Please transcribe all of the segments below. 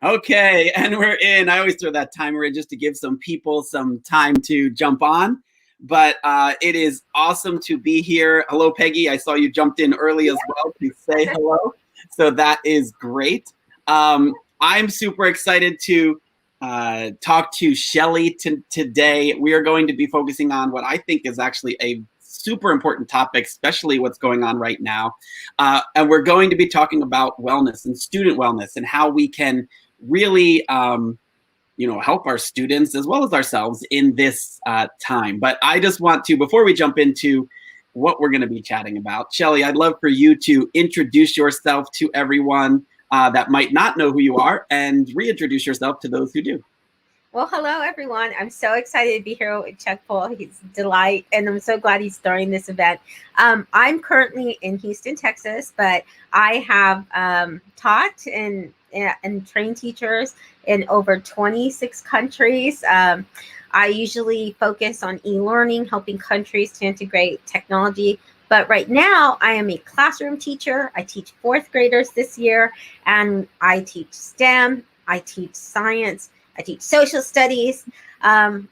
Okay, and we're in. I always throw that timer in just to give some people some time to jump on. But it is awesome to be here. Hello, Peggy. I saw you jumped in early as well to say hello. So that is great. I'm super excited to talk to Shelly today. We are going to be focusing on what I think is actually a super important topic, especially what's going on right now. And we're going to be talking about wellness and student wellness and how we can really help our students as well as ourselves in this time. But I just want to, before we jump into what we're going to be chatting about, Shelly, I'd love for you to introduce yourself to everyone that might not know who you are and reintroduce yourself to those who do. Well, hello, everyone. I'm so excited to be here with Chuck Paul. He's a delight, and I'm so glad he's starting this event. I'm currently in Houston, Texas, but I have taught and trained teachers in over 26 countries. I usually focus on e-learning, helping countries to integrate technology. But right now, I am a classroom teacher. I teach fourth graders this year, and I teach STEM, I teach science, I teach social studies,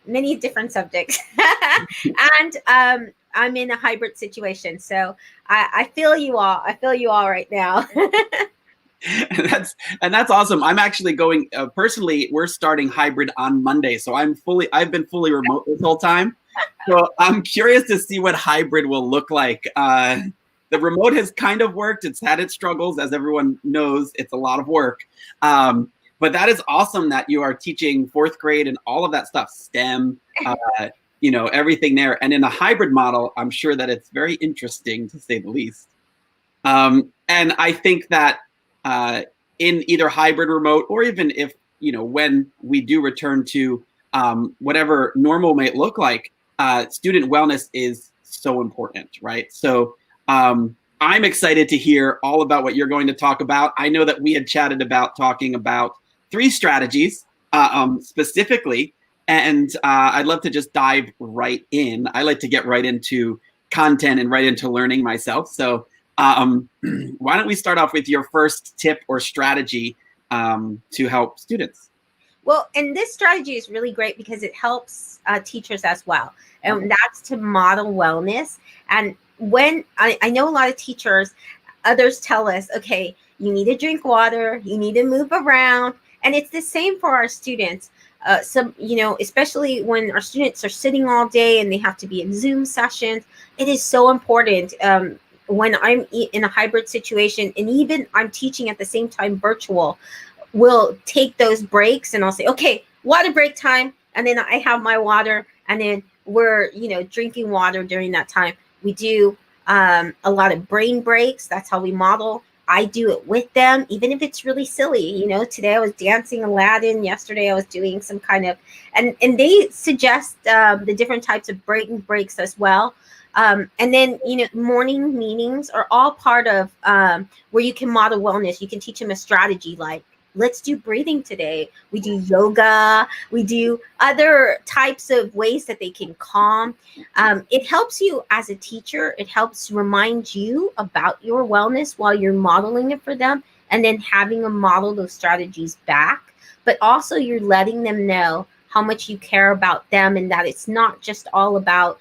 many different subjects. And I'm in a hybrid situation. So I feel you all. I feel you all right now. And that's awesome. I'm actually going personally. We're starting hybrid on Monday, so I've been fully remote this whole time. So I'm curious to see what hybrid will look like. The remote has kind of worked. It's had its struggles, as everyone knows. It's a lot of work. But that is awesome that you are teaching fourth grade and all of that stuff, STEM, everything there. And in a hybrid model, I'm sure that it's very interesting, to say the least. And I think that in either hybrid, remote, or even if, when we do return to whatever normal might look like, student wellness is so important, right? So I'm excited to hear all about what you're going to talk about. I know that we had chatted about talking about 3 strategies specifically, and I'd love to just dive right in. I like to get right into content and right into learning myself. So why don't we start off with your first tip or strategy to help students? Well, and this strategy is really great because it helps teachers as well. And that's to model wellness. And when I know a lot of teachers, others tell us, okay, you need to drink water, you need to move around. And it's the same for our students. Especially when our students are sitting all day and they have to be in Zoom sessions, it is so important. When I'm in a hybrid situation, and even I'm teaching at the same time virtual, we'll take those breaks and I'll say, okay, water break time. And then I have my water, and then we're, drinking water during that time. We do a lot of brain breaks. That's how we model. I do it with them, even if it's really silly. Today I was dancing Aladdin. Yesterday I was doing some kind of, and they suggest the different types of brain breaks as well. And then, morning meetings are all part of where you can model wellness. You can teach them a strategy like, let's do breathing today. We do yoga. We do other types of ways that they can calm. It helps you as a teacher. It helps remind you about your wellness while you're modeling it for them, and then having them model those strategies back. But also you're letting them know how much you care about them, and that it's not just all about,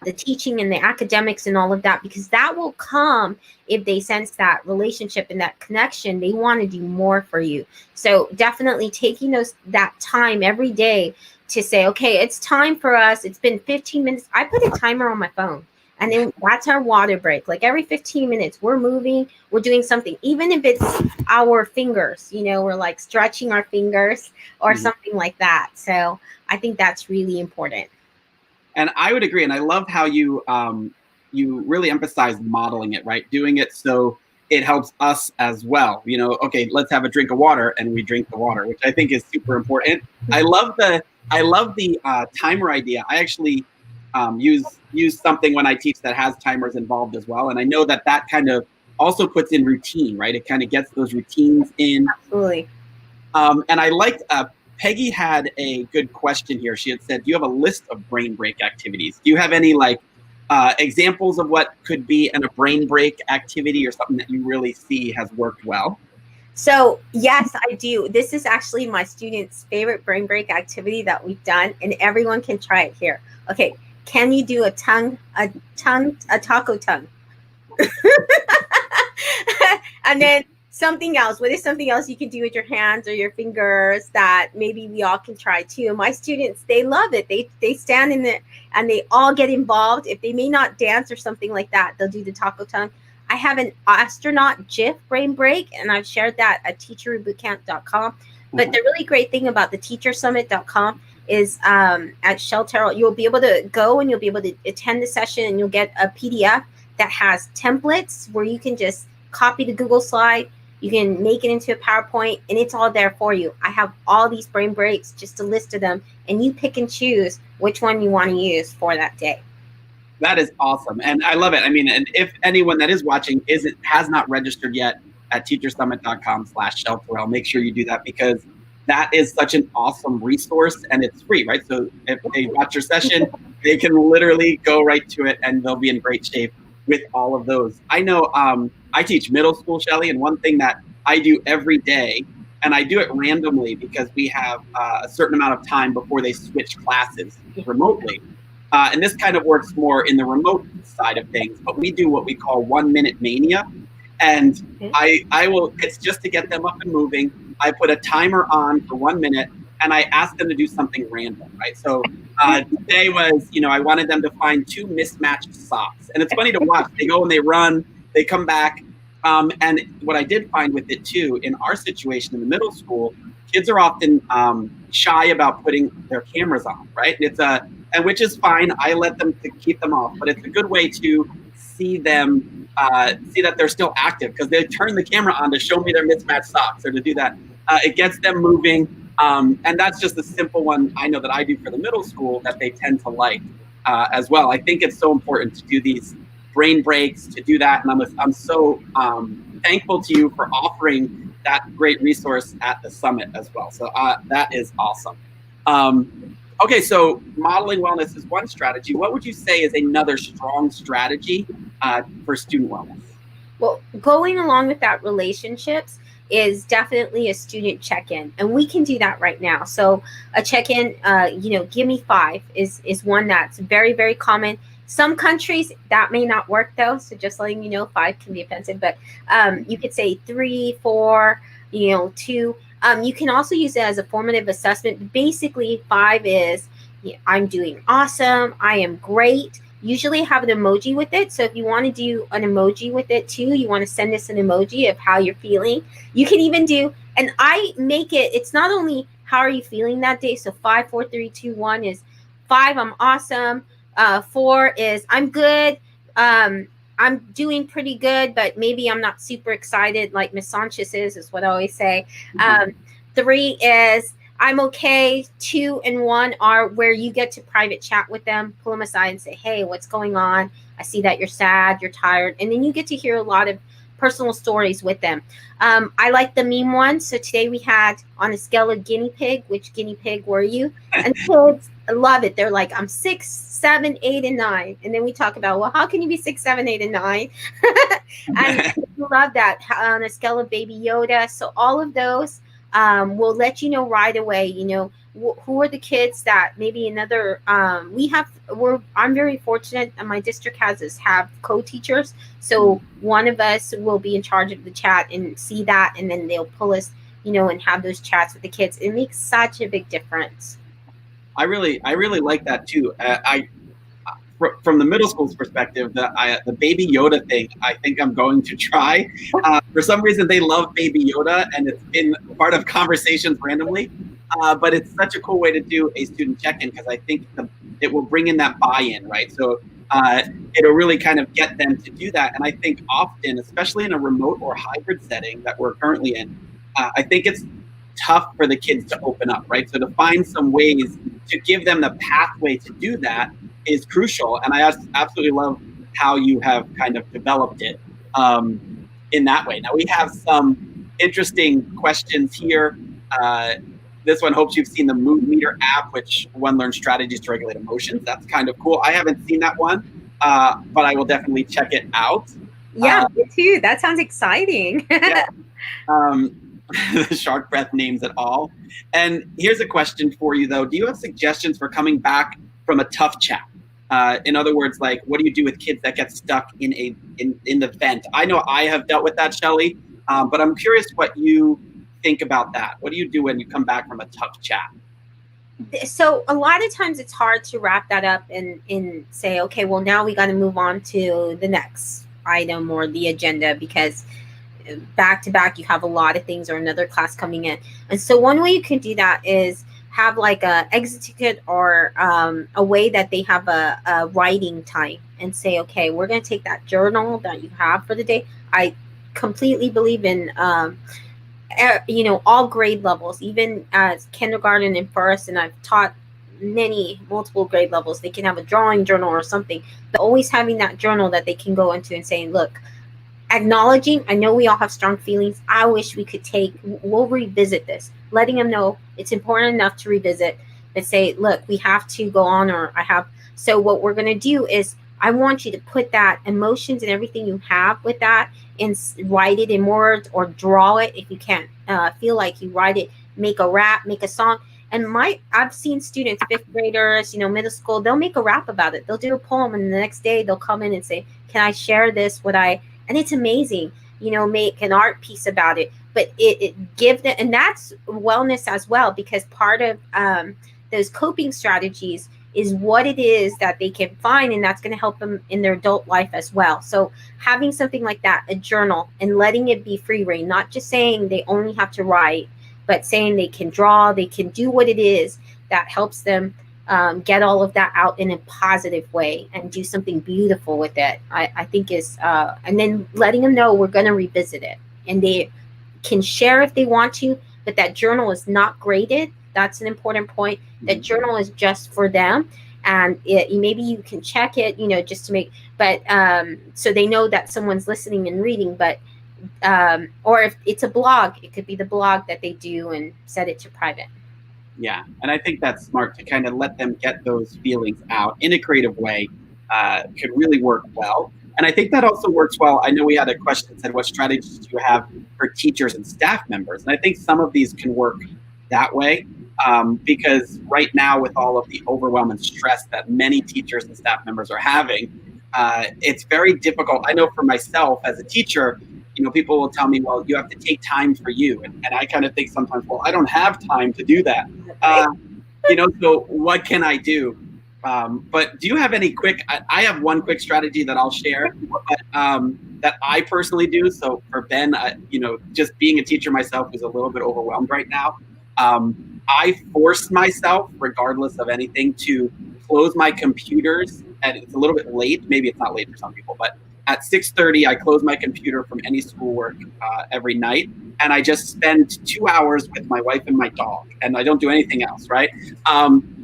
the teaching and the academics and all of that, because that will come if they sense that relationship and that connection. They want to do more for you. So definitely taking that time every day to say, okay, it's time for us. It's been 15 minutes. I put a timer on my phone, and then that's our water break. Like every 15 minutes, we're moving, we're doing something, even if it's our fingers, we're like stretching our fingers or something like that. So I think that's really important. And I would agree. And I love how you really emphasize modeling it, right? Doing it so it helps us as well. Okay, let's have a drink of water, and we drink the water, which I think is super important. I love the timer idea. I actually use something when I teach that has timers involved as well. And I know that kind of also puts in routine, right? It kind of gets those routines in. Absolutely. And I liked Peggy had a good question here. She had said, do you have a list of brain break activities? Do you have any examples of what could be a brain break activity or something that you really see has worked well? So yes, I do. This is actually my students' favorite brain break activity that we've done, and everyone can try it here. Okay, can you do a taco tongue? And then something else. What is something else you can do with your hands or your fingers that maybe we all can try too? My students, they love it. They stand in there and they all get involved. If they may not dance or something like that, they'll do the taco tongue. I have an astronaut GIF brain break, and I've shared that at teacherbootcamp.com. But the really great thing about the teachersummit.com is at Shell Terrell, you'll be able to go and you'll be able to attend the session, and you'll get a PDF that has templates where you can just copy the Google slide, you can make it into a PowerPoint, and it's all there for you. I have all these brain breaks, just a list of them, and you pick and choose which one you want to use for that day. That is awesome, and I love it. I mean, and if anyone that is watching has not registered yet at teachersummit.com/Terrell, make sure you do that, because that is such an awesome resource, and it's free, right? So if they watch your session, they can literally go right to it, and they'll be in great shape with all of those. I know I teach middle school, Shelly, and one thing that I do every day, and I do it randomly because we have a certain amount of time before they switch classes remotely. And this kind of works more in the remote side of things, but we do what we call 1 minute mania. And I will, it's just to get them up and moving. I put a timer on for 1 minute and I ask them to do something random, right? So today was, I wanted them to find 2 mismatched socks. And it's funny to watch. They go and they run, they come back. And what I did find with it too, in our situation in the middle school, kids are often shy about putting their cameras on, right? And which is fine. I let them to keep them off, but it's a good way to see them, see that they're still active, because they turn the camera on to show me their mismatched socks or to do that. It gets them moving. And that's just a simple one I know that I do for the middle school that they tend to like as well. I think it's so important to do these brain breaks, to do that. And I'm so thankful to you for offering that great resource at the summit as well. So that is awesome. Okay, so modeling wellness is one strategy. What would you say is another strong strategy for student wellness? Well, going along with that, relationships is definitely a student check-in, and we can do that right now. So a check-in, give me 5 is one that's very, very common. Some countries that may not work though, so just letting you know, 5 can be offensive, but you could say 3, 4, 2. You can also use it as a formative assessment. Basically, 5 is I'm doing awesome, I am great. Usually have an emoji with it. So if you want to do an emoji with it too, you want to send us an emoji of how you're feeling. You can even do, and I make it, it's not only how are you feeling that day. So 5, 4, 3, 2, 1 is 5, I'm awesome. 4 is I'm good. I'm doing pretty good, but maybe I'm not super excited like Miss Sanchez is what I always say. 3 is I'm okay. 2 and 1 are where you get to private chat with them, pull them aside and say, hey, what's going on? I see that you're sad, you're tired. And then you get to hear a lot of personal stories with them. I like the meme one. So today we had on a scale of guinea pig, which guinea pig were you? And kids love it. They're like, I'm 6, 7, 8, and 9. And then we talk about, well, how can you be 6, 7, 8, and 9? And we love that on a scale of baby Yoda. So all of those will let you know right away, who are the kids that maybe another, I'm very fortunate and my district have co-teachers. So one of us will be in charge of the chat and see that, and then they'll pull us, and have those chats with the kids. It makes such a big difference. I really like that too. From the middle school's perspective, the Baby Yoda thing, I think I'm going to try. For some reason, they love Baby Yoda, and it's been part of conversations randomly. But it's such a cool way to do a student check-in, because I think it will bring in that buy-in, right? So it'll really kind of get them to do that. And I think often, especially in a remote or hybrid setting that we're currently in, I think it's tough for the kids to open up, right? So to find some ways to give them the pathway to do that is crucial. And I absolutely love how you have kind of developed it in that way. Now we have some interesting questions here. This one hopes you've seen the Mood Meter app, which one learns strategies to regulate emotions. That's kind of cool. I haven't seen that one, but I will definitely check it out. Yeah, me too. That sounds exciting. Yeah. the shark breath names at all. And here's a question for you, though. Do you have suggestions for coming back from a tough chat? In other words, like, what do you do with kids that get stuck in the vent? I know I have dealt with that, Shelly, but I'm curious what you think about that. What do you do when you come back from a tough chat? So a lot of times it's hard to wrap that up and say, okay, well, now we got to move on to the next item or the agenda, because back to back you have a lot of things or another class coming in. And so one way you can do that is have like a exit ticket or a way that they have a writing time and say, okay, we're going to take that journal that you have for the day. I completely believe in all grade levels, even as kindergarten and first, and I've taught multiple grade levels. They can have a drawing journal or something, but always having that journal that they can go into and saying, look, acknowledging, I know we all have strong feelings. I wish we could we'll revisit this, letting them know it's important enough to revisit, but say, look, we have to go on, or so what we're going to do is I want you to put that emotions and everything you have with that and write it in words or draw it. If you can't feel like you write it, make a rap, make a song. And I've seen students, fifth graders, middle school, they'll make a rap about it. They'll do a poem, and the next day they'll come in and say, can I share this? And it's amazing, make an art piece about it. But it give them, and that's wellness as well, because part of those coping strategies is what it is that they can find, and that's going to help them in their adult life as well. So having something like that, a journal, and letting it be free reign, not just saying they only have to write, but saying they can draw, they can do what it is that helps them get all of that out in a positive way and do something beautiful with it, I think is, and then letting them know we're going to revisit it, and they can share if they want to, but that journal is not graded. That's an important point. That journal is just for them, and maybe you can check it, just to make, but so they know that someone's listening and reading. But or if it's a blog, it could be the blog that they do and set it to private. Yeah, and I think that's smart to kind of let them get those feelings out in a creative way. Could really work well. And I think that also works well. I know we had a question that said, what strategies do you have for teachers and staff members? And I think some of these can work that way, because right now, with all of the overwhelm and stress that many teachers and staff members are having, it's very difficult. I know for myself as a teacher, people will tell me, well, you have to take time for you. And I kind of think sometimes, well, I don't have time to do that. So what can I do? But do you have any I have one quick strategy that I'll share that I personally do. So for Ben, just being a teacher myself who's a little bit overwhelmed right now, I force myself, regardless of anything, to close my computers. And it's a little bit late. Maybe it's not late for some people, but at 6:30, I close my computer from any schoolwork every night, and I just spend 2 hours with my wife and my dog, and I don't do anything else, right?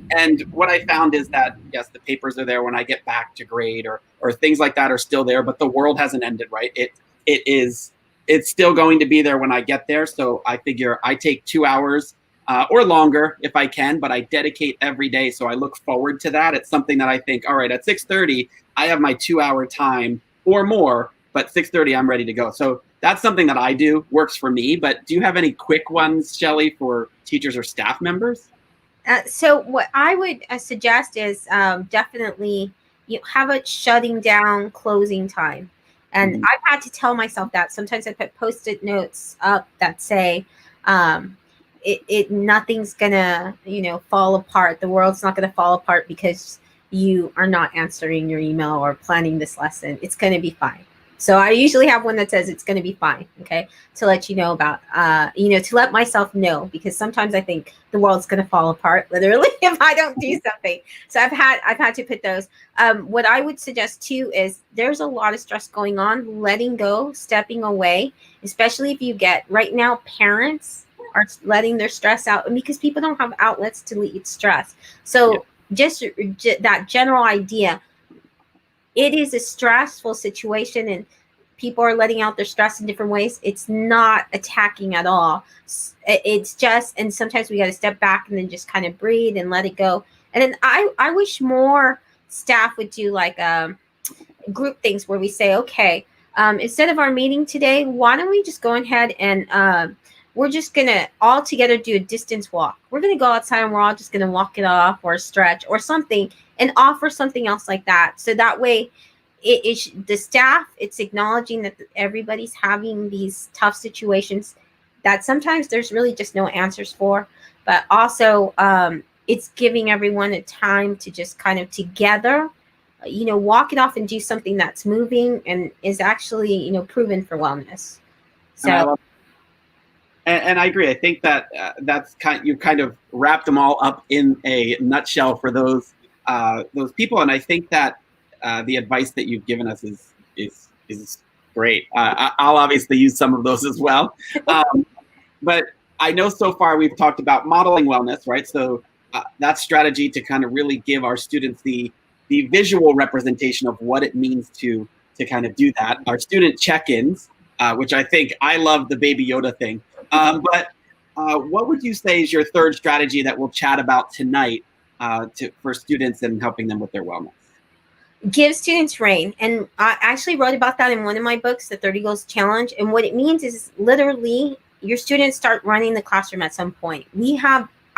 And what I found is that, yes, the papers are there when I get back to grade, or things like that are still there, but the world hasn't ended, right? It's still going to be there when I get there. So I figure I take 2 hours or longer if I can, but I dedicate every day. So I look forward to that. It's something that I think, all right, at 6:30, I have my 2 hour time or more, but 6:30, I'm ready to go. So that's something that I do, works for me. But do you have any quick ones, Shelly, for teachers or staff members? So what I would suggest is definitely have a shutting down closing time. And I've had to tell myself that. Sometimes I put Post-it notes up that say, nothing's gonna, fall apart. The world's not gonna fall apart because you are not answering your email or planning this lesson. It's gonna be fine. So I usually have one that says it's gonna be fine, okay? To let you know about, to let myself know, because sometimes I think the world's gonna fall apart, literally, if I don't do something. So I've had to put those. What I would suggest too is there's a lot of stress going on, letting go, stepping away, especially if you get, right now, parents are letting their stress out, and because people don't have outlets to lead stress. So just that general idea, it is a stressful situation and people are letting out their stress in different ways. It's not attacking at all. It's just, and sometimes we got to step back and then just kind of breathe and let it go. And then I wish more staff would do like group things where we say, okay, instead of our meeting today, why don't we just go ahead and we're just going to all together do a distance walk. We're going to go outside and we're all just going to walk it off or stretch or something and offer something else like that. So that way the staff, it's acknowledging that everybody's having these tough situations that sometimes there's really just no answers for, but also it's giving everyone a time to just kind of together, walk it off and do something that's moving and is actually, proven for wellness. So. And I agree. I think that you kind of wrapped them all up in a nutshell for those people. And I think that the advice that you've given us is great. I'll obviously use some of those as well. But I know so far we've talked about modeling wellness, right? So that strategy to kind of really give our students the visual representation of what it means to kind of do that. Our student check-ins, which I think I love the Baby Yoda thing. But what would you say is your third strategy that we'll chat about tonight for students and helping them with their wellness? Give students rein. And I actually wrote about that in one of my books, the 30 Goals Challenge. And what it means is literally your students start running the classroom at some point.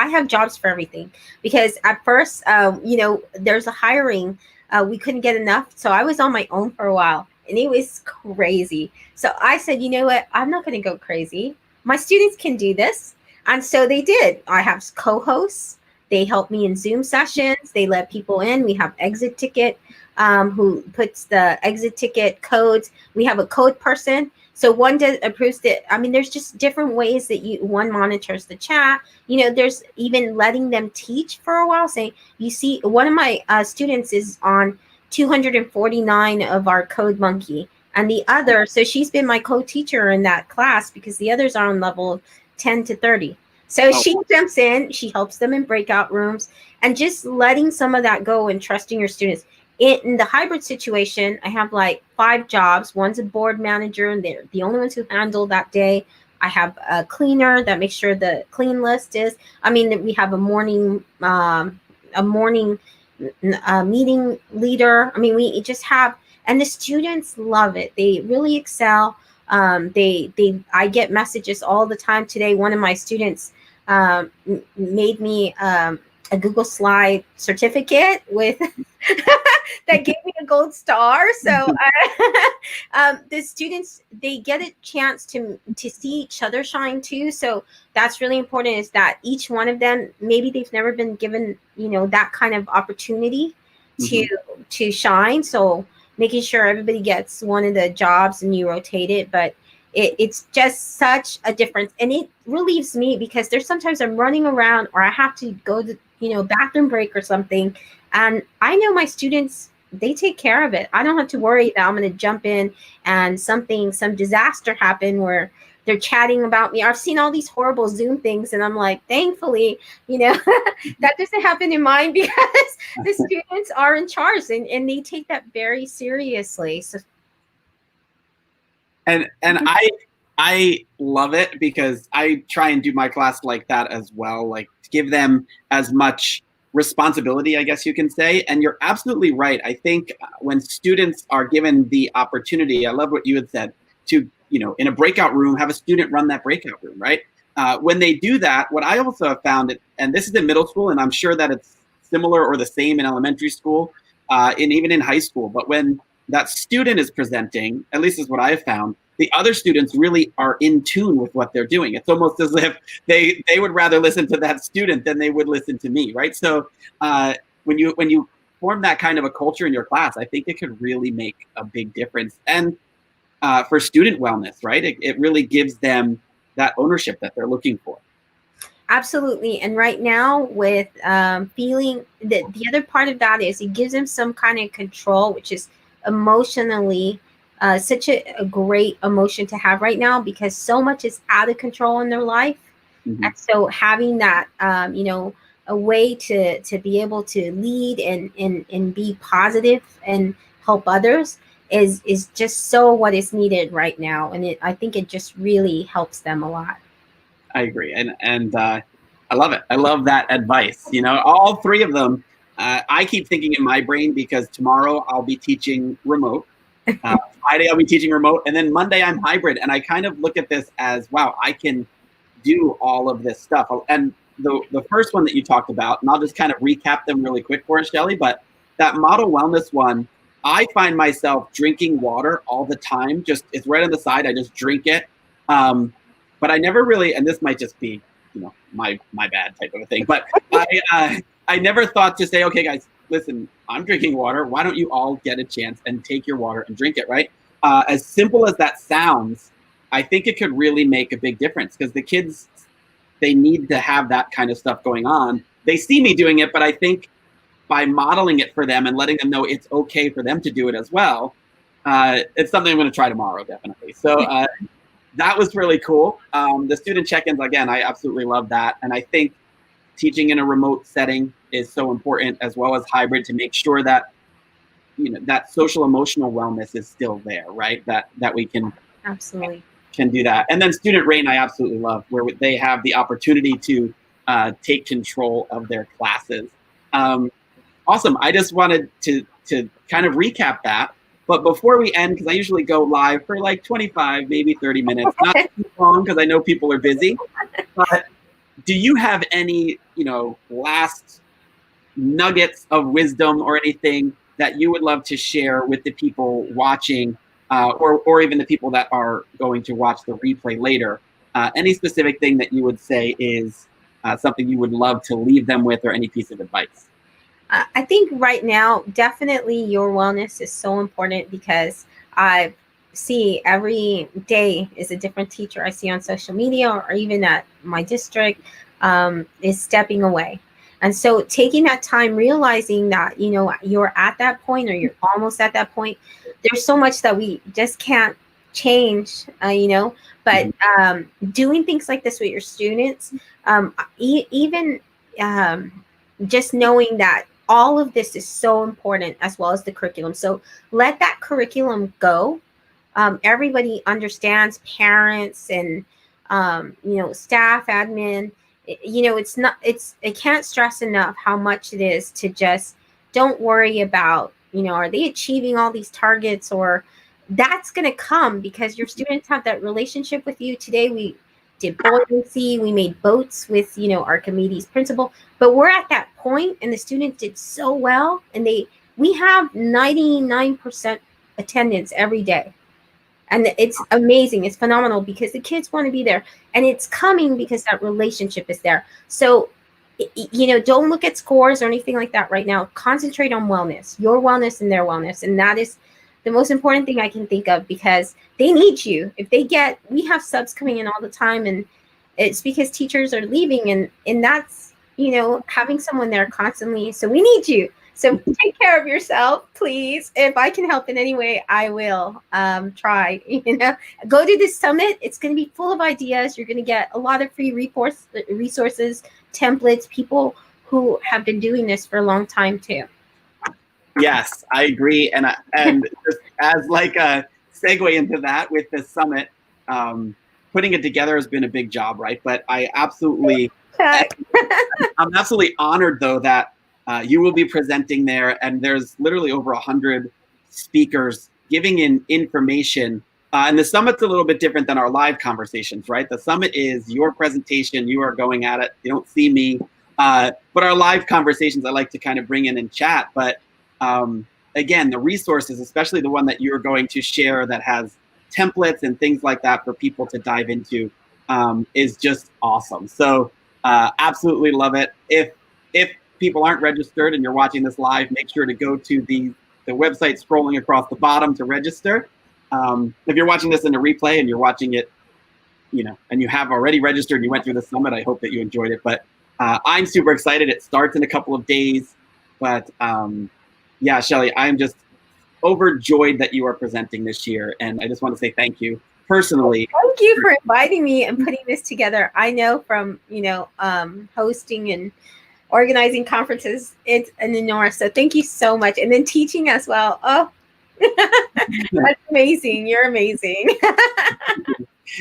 I have jobs for everything, because at first, there's a hiring. We couldn't get enough. So I was on my own for a while and it was crazy. So I said, you know what? I'm not going to go crazy. My students can do this. And so they did. I have co-hosts. They help me in Zoom sessions. They let people in. We have exit ticket, who puts the exit ticket codes. We have a code person. So one approves it. I mean, there's just different ways that one monitors the chat. There's even letting them teach for a while, saying, you see, one of my students is on 249 of our Code Monkey. And the other, so she's been my co-teacher in that class because the others are on level 10 to 30. So she jumps in, she helps them in breakout rooms, and just letting some of that go and trusting your students. In the hybrid situation, I have like 5 jobs. One's a board manager, and they're the only ones who handle that day. I have a cleaner that makes sure the clean list is. We have a morning meeting leader. We just have, and the students love it. They really excel. I get messages all the time. Today, one of my students made me a Google Slide certificate with that gave me a gold star. So the students, they get a chance to see each other shine too. So that's really important, is that each one of them, maybe they've never been given, that kind of opportunity to shine. So making sure everybody gets one of the jobs and you rotate it. But it's just such a difference. And it relieves me, because there's sometimes I'm running around or I have to go to, bathroom break or something. And I know my students, they take care of it. I don't have to worry that I'm going to jump in and some disaster happen where they're chatting about me. I've seen all these horrible Zoom things, and I'm like, thankfully, that doesn't happen in mine, because the students are in charge and they take that very seriously. So. And I love it, because I try and do my class like that as well, like to give them as much responsibility, I guess you can say. And you're absolutely right. I think when students are given the opportunity, I love what you had said, to, in a breakout room, have a student run that breakout room, right? When they do that, what I also have found, and this is in middle school, and I'm sure that it's similar or the same in elementary school, and even in high school, but when that student is presenting, at least is what I have found, the other students really are in tune with what they're doing. It's almost as if they would rather listen to that student than they would listen to me, right? So when you form that kind of a culture in your class, I think it could really make a big difference. And for student wellness, right? It really gives them that ownership that they're looking for. Absolutely. And right now, with feeling that, the other part of that is it gives them some kind of control, which is emotionally such a great emotion to have right now, because so much is out of control in their life. And so having that, a way to be able to lead and be positive and help others is just so what is needed right now. And I think it just really helps them a lot. I agree. And I love it. I love that advice. All 3 of them, I keep thinking in my brain, because tomorrow I'll be teaching remote. Friday I'll be teaching remote, and then Monday I'm hybrid. And I kind of look at this as, wow, I can do all of this stuff. And the first one that you talked about, and I'll just kind of recap them really quick for us, Shelly, but that model wellness one, I find myself drinking water all the time. Just it's right on the side. I just drink it. But I never really, and this might just be, my bad type of a thing. But I never thought to say, okay, guys, listen, I'm drinking water. Why don't you all get a chance and take your water and drink it, right? As simple as that sounds, I think it could really make a big difference because the kids, they need to have that kind of stuff going on. They see me doing it, but I think by modeling it for them and letting them know it's okay for them to do it as well, it's something I'm going to try tomorrow, definitely. So that was really cool. The student check-ins, again, I absolutely love that. And I think teaching in a remote setting is so important, as well as hybrid, to make sure that, that social emotional wellness is still there, right? That we can absolutely can do that. And then student rain, I absolutely love, where they have the opportunity to take control of their classes. Awesome. I just wanted to kind of recap that. But before we end, because I usually go live for like 25, maybe 30 minutes, not too long because I know people are busy. But do you have any, last nuggets of wisdom or anything that you would love to share with the people watching, or even the people that are going to watch the replay later? Any specific thing that you would say is something you would love to leave them with, or any piece of advice? I think right now, definitely your wellness is so important, because I see every day is a different teacher I see on social media or even at my district is stepping away. And so taking that time, realizing that, you're at that point or you're almost at that point, there's so much that we just can't change, but doing things like this with your students, even just knowing that all of this is so important, as well as the curriculum. So let that curriculum go. Everybody understands, parents and, staff, admin, I can't stress enough how much it is to just don't worry about, are they achieving all these targets, or that's going to come because your students have that relationship with you. Today we did buoyancy, we made boats with, Archimedes principle, but we're at that point and the students did so well, and we have 99% attendance every day. And it's amazing. It's phenomenal because the kids want to be there, and it's coming because that relationship is there. So, don't look at scores or anything like that right now. Concentrate on wellness, your wellness and their wellness. And that is the most important thing I can think of, because they need you. We have subs coming in all the time, and it's because teachers are leaving, and that's, having someone there constantly. So we need you. So take care of yourself, please. If I can help in any way, I will try. Go to this summit. It's going to be full of ideas. You're going to get a lot of free resources, templates, people who have been doing this for a long time too. Yes, I agree. And just as like a segue into that with the summit, putting it together has been a big job, right? But I'm absolutely honored though that you will be presenting there, and there's literally over 100 speakers giving in information. And the summit's a little bit different than our live conversations, right? The summit is your presentation. You are going at it. You don't see me. But our live conversations, I like to kind of bring in and chat. But again, the resources, especially the one that you're going to share that has templates and things like that for people to dive into, is just awesome. So absolutely love it. If people aren't registered and you're watching this live, make sure to go to the website scrolling across the bottom to register. If you're watching this in a replay and you're watching it, and you have already registered and you went through the summit, I hope that you enjoyed it. But I'm super excited. It starts in a couple of days. But yeah, Shelly, I'm just overjoyed that you are presenting this year. And I just want to say thank you personally. Thank you for inviting me and putting this together. I know from, hosting and organizing conferences, it's an enormous. So thank you so much. And then teaching as well. Oh, that's amazing. You're amazing.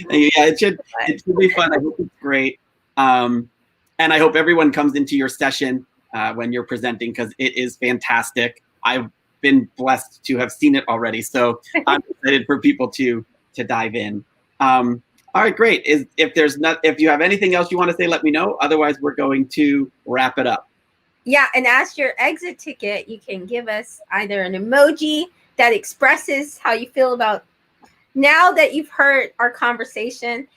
Yeah, it should be fun. I hope it's great. And I hope everyone comes into your session when you're presenting, because it is fantastic. I've been blessed to have seen it already. So I'm excited for people to dive in. All right, great. If you have anything else you want to say, let me know. Otherwise, we're going to wrap it up. Yeah, and as your exit ticket, you can give us either an emoji that expresses how you feel about, now that you've heard our conversation,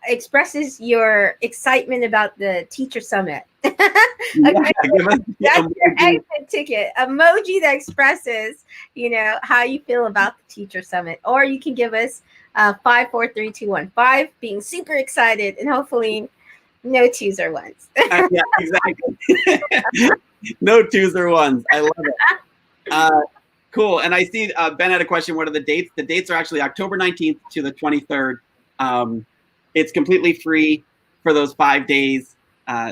expresses your excitement about the teacher summit. Yeah, Okay, give us that's your emoji. exit ticket emoji that expresses, how you feel about the teacher summit. Or you can give us 5, 4, 3, 2, 1, 5, being super excited, and hopefully no twos or ones. Yeah, exactly. No twos or ones. I love it. Cool. And I see Ben had a question. What are the dates? The dates are actually October 19th to the 23rd. It's completely free for those 5 days.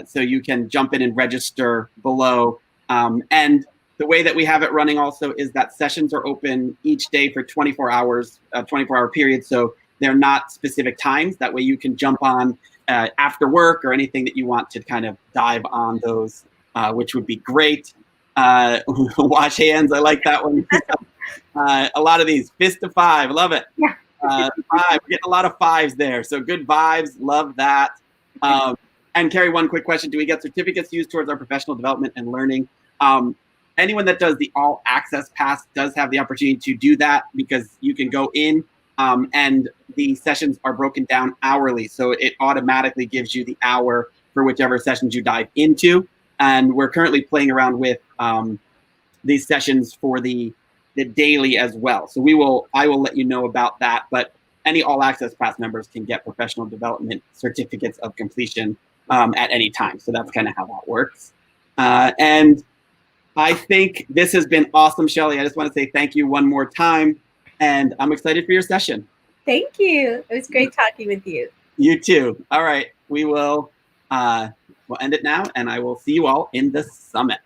So you can jump in and register below. And the way that we have it running also is that sessions are open each day for 24 hours, 24-hour period. So they're not specific times. That way you can jump on after work or anything that you want to kind of dive on those, which would be great. Wash hands. I like that one. A lot of these. Fist to 5. Love it. Yeah. 5. We're getting a lot of 5s there. So good vibes. Love that. And Carrie, one quick question. Do we get certificates used towards our professional development and learning? Anyone that does the all access pass does have the opportunity to do that, because you can go in and the sessions are broken down hourly. So it automatically gives you the hour for whichever sessions you dive into. And we're currently playing around with these sessions for the daily as well. So I will let you know about that. But any all access pass members can get professional development certificates of completion at any time. So that's kind of how that works. And I think this has been awesome, Shelly. I just want to say thank you one more time. And I'm excited for your session. Thank you. It was great talking with you. You too. All right. We'll end it now, and I will see you all in the summit.